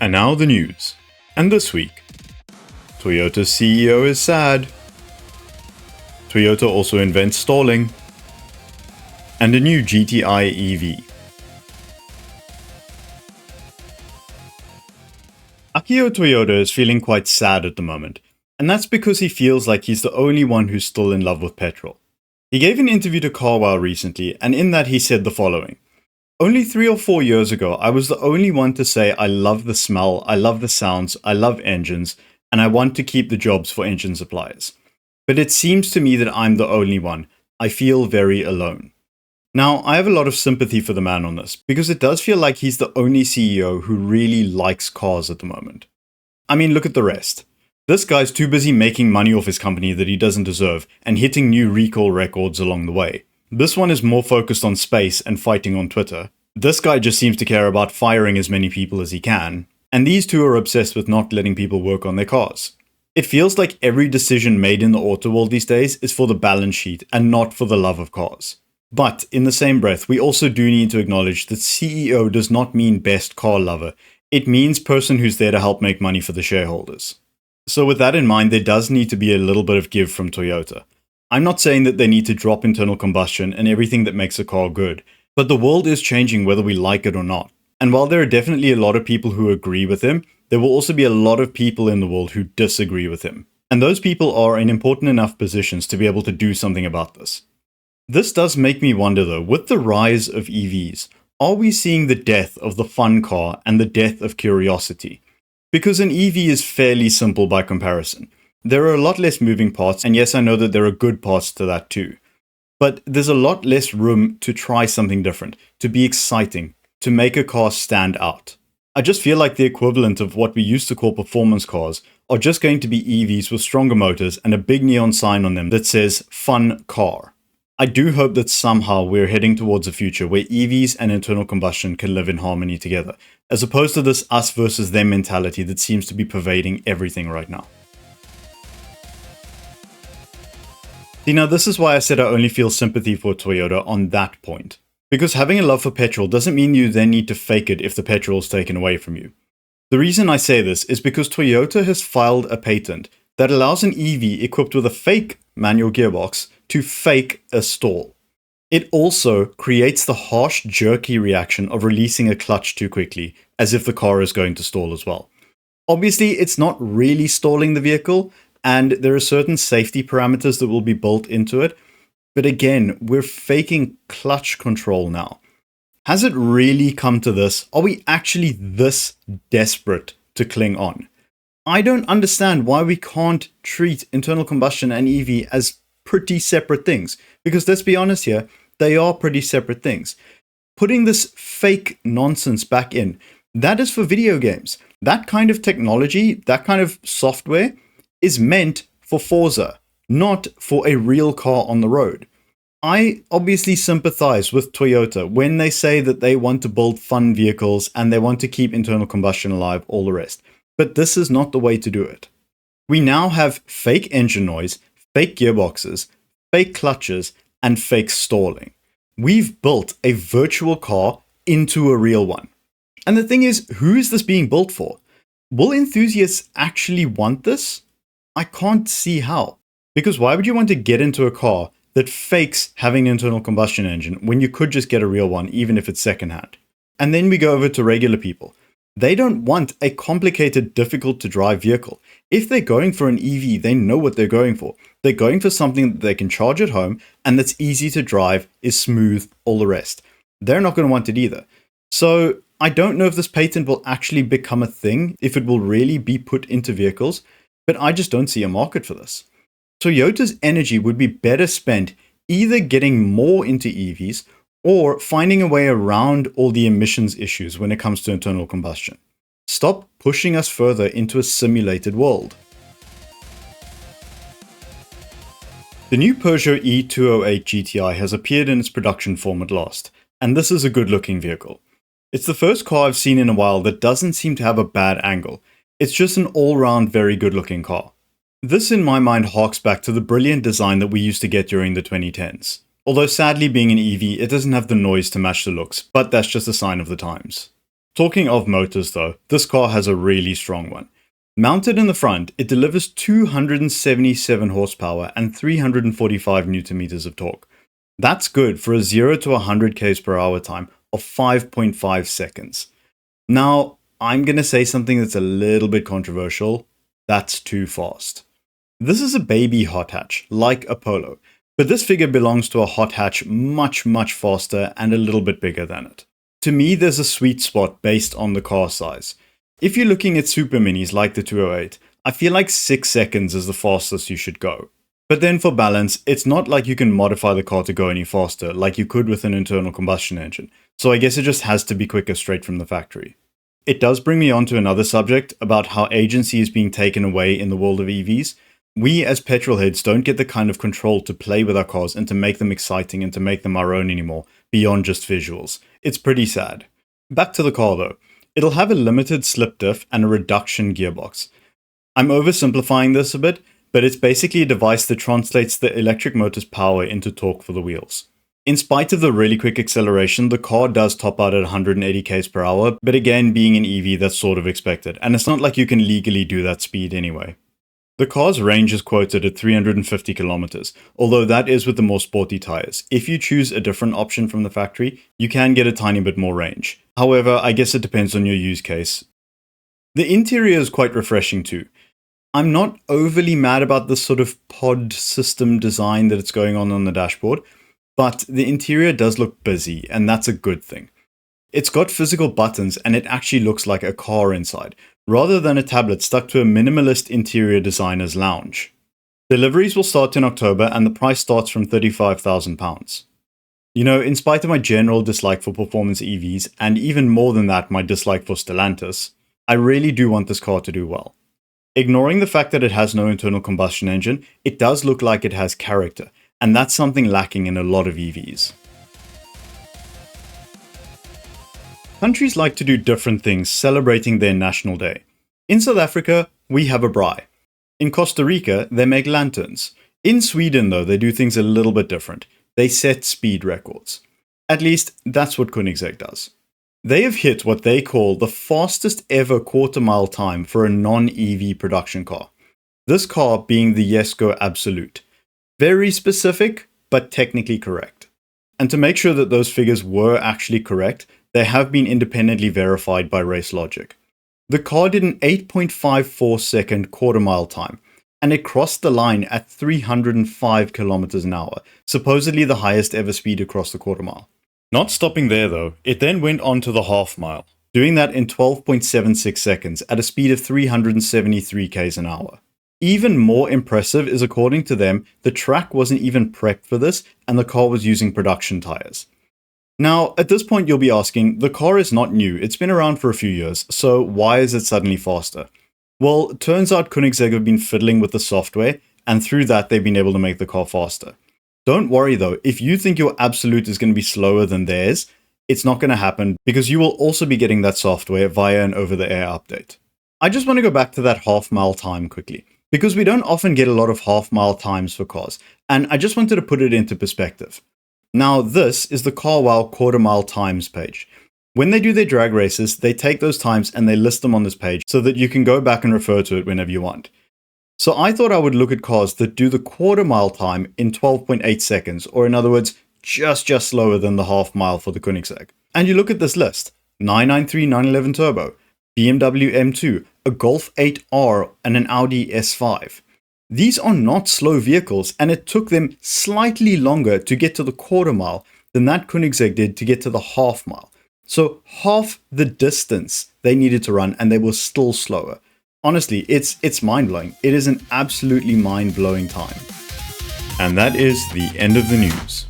And now the news. And this week, Toyota's CEO is sad. Toyota also invents stalling. And a new GTI EV. Akio Toyoda is feeling quite sad at the moment, and that's because he feels like he's the only one who's still in love with petrol. He gave an interview to Carwow recently, and in that he said the following: "Only 3 or 4 years ago, I was the only one to say I love the smell, I love the sounds, I love engines, and I want to keep the jobs for engine suppliers. But it seems to me that I'm the only one. I feel very alone." Now, I have a lot of sympathy for the man on this, because it does feel like he's the only CEO who really likes cars at the moment. I mean, look at the rest. This guy's too busy making money off his company that he doesn't deserve, and hitting new recall records along the way. This one is more focused on space and fighting on Twitter. This guy just seems to care about firing as many people as he can, and these two are obsessed with not letting people work on their cars. It feels like every decision made in the auto world these days is for the balance sheet and not for the love of cars. But in the same breath, we also do need to acknowledge that CEO does not mean best car lover. It means person who's there to help make money for the shareholders. So with that in mind, there does need to be a little bit of give from Toyota. I'm not saying that they need to drop internal combustion and everything that makes a car good, but the world is changing whether we like it or not. And while there are definitely a lot of people who agree with him, there will also be a lot of people in the world who disagree with him. And those people are in important enough positions to be able to do something about this. This does make me wonder though, with the rise of EVs, are we seeing the death of the fun car and the death of curiosity? Because an EV is fairly simple by comparison. There are a lot less moving parts, and yes, I know that there are good parts to that too. But there's a lot less room to try something different, to be exciting, to make a car stand out. I just feel like the equivalent of what we used to call performance cars are just going to be EVs with stronger motors and a big neon sign on them that says "Fun Car." I do hope that somehow we're heading towards a future where EVs and internal combustion can live in harmony together, as opposed to this us versus them mentality that seems to be pervading everything right now. See, now this is why I said I only feel sympathy for Toyota on that point. Because having a love for petrol doesn't mean you then need to fake it if the petrol is taken away from you. The reason I say this is because Toyota has filed a patent that allows an EV equipped with a fake manual gearbox to fake a stall. It also creates the harsh, jerky reaction of releasing a clutch too quickly, as if the car is going to stall as well. Obviously, it's not really stalling the vehicle, and there are certain safety parameters that will be built into it. But again, we're faking clutch control now. Has it really come to this? Are we actually this desperate to cling on? I don't understand why we can't treat internal combustion and EV as pretty separate things. Because let's be honest here, they are pretty separate things. Putting this fake nonsense back in, that is for video games. That kind of technology, that kind of software is meant for Forza, not for a real car on the road. I obviously sympathize with Toyota when they say that they want to build fun vehicles and they want to keep internal combustion alive, all the rest. But this is not the way to do it. We now have fake engine noise, fake gearboxes, fake clutches, and fake stalling. We've built a virtual car into a real one. And the thing is, who is this being built for? Will enthusiasts actually want this? I can't see how. Because why would you want to get into a car that fakes having an internal combustion engine when you could just get a real one, even if it's secondhand? And then we go over to regular people. They don't want a complicated, difficult to drive vehicle. If they're going for an EV, they know what they're going for. They're going for something that they can charge at home and that's easy to drive, is smooth, all the rest. They're not going to want it either. So I don't know if this patent will actually become a thing, if it will really be put into vehicles, but I just don't see a market for this. Toyota's energy would be better spent either getting more into EVs or finding a way around all the emissions issues when it comes to internal combustion. Stop pushing us further into a simulated world. The new Peugeot E208 GTI has appeared in its production form at last, and this is a good looking vehicle. It's the first car I've seen in a while that doesn't seem to have a bad angle. It's just an all-round very good looking car. This in my mind harks back to the brilliant design that we used to get during the 2010s. Although sadly being an EV, it doesn't have the noise to match the looks, but that's just a sign of the times. Talking of motors though, this car has a really strong one. Mounted in the front, it delivers 277 horsepower and 345 newton meters of torque. That's good for a 0 to 100 km per hour time of 5.5 seconds. Now, I'm going to say something that's a little bit controversial. That's too fast. This is a baby hot hatch, like a Polo, but this figure belongs to a hot hatch much faster and a little bit bigger than it. To me, there's a sweet spot based on the car size. If you're looking at super minis like the 208, I feel like 6 seconds is the fastest you should go. But then for balance, it's not like you can modify the car to go any faster like you could with an internal combustion engine, so I guess it just has to be quicker straight from the factory. It does bring me on to another subject about how agency is being taken away in the world of EVs. We as petrol heads don't get the kind of control to play with our cars and to make them exciting and to make them our own anymore, beyond just visuals. It's pretty sad. Back to the car though. It'll have a limited slip diff and a reduction gearbox. I'm oversimplifying this a bit, but it's basically a device that translates the electric motor's power into torque for the wheels. In spite of the really quick acceleration, the car does top out at 180 km per hour, but again, being an EV, that's sort of expected, and it's not like you can legally do that speed anyway. The car's range is quoted at 350 kilometers, although that is with the more sporty tires. If you choose a different option from the factory, you can get a tiny bit more range. However, I guess it depends on your use case. The interior is quite refreshing too. I'm not overly mad about this sort of pod system design that it's going on the dashboard, but the interior does look busy, and that's a good thing. It's got physical buttons and it actually looks like a car inside, rather than a tablet stuck to a minimalist interior designer's lounge. Deliveries will start in October and the price starts from £35,000. You know, in spite of my general dislike for performance EVs, and even more than that my dislike for Stellantis, I really do want this car to do well. Ignoring the fact that it has no internal combustion engine, it does look like it has character, and that's something lacking in a lot of EVs. Countries like to do different things celebrating their national day. In South Africa, we have a braai. In Costa Rica, they make lanterns. In Sweden, though, they do things a little bit different. They set speed records. At least, that's what Koenigsegg does. They have hit what they call the fastest ever quarter-mile time for a non-EV production car. This car being the Jesko Absolute. Very specific, but technically correct. And to make sure that those figures were actually correct, they have been independently verified by Race Logic. The car did an 8.54 second quarter-mile time, and it crossed the line at 305 kilometers an hour, supposedly the highest ever speed across the quarter-mile. Not stopping there though, it then went on to the half-mile, doing that in 12.76 seconds at a speed of 373 km an hour. Even more impressive is, according to them, the track wasn't even prepped for this and the car was using production tires. Now, at this point you'll be asking, the car is not new, it's been around for a few years, so why is it suddenly faster? Well, it turns out Koenigsegg have been fiddling with the software, and through that they've been able to make the car faster. Don't worry though, if you think your Absolute is going to be slower than theirs, it's not going to happen because you will also be getting that software via an over-the-air update. I just want to go back to that half-mile time quickly, because we don't often get a lot of half-mile times for cars, and I just wanted to put it into perspective. Now, this is the CarWow quarter-mile times page. When they do their drag races, they take those times and they list them on this page so that you can go back and refer to it whenever you want. So I thought I would look at cars that do the quarter-mile time in 12.8 seconds, or in other words, just slower than the half-mile for the Koenigsegg. And you look at this list: 993 911 Turbo, BMW M2, a Golf 8R, and an Audi S5. These are not slow vehicles, and it took them slightly longer to get to the quarter mile than that Koenigsegg did to get to the half mile. So half the distance they needed to run, and they were still slower. Honestly, it's mind-blowing. It is an absolutely mind-blowing time. And that is the end of the news.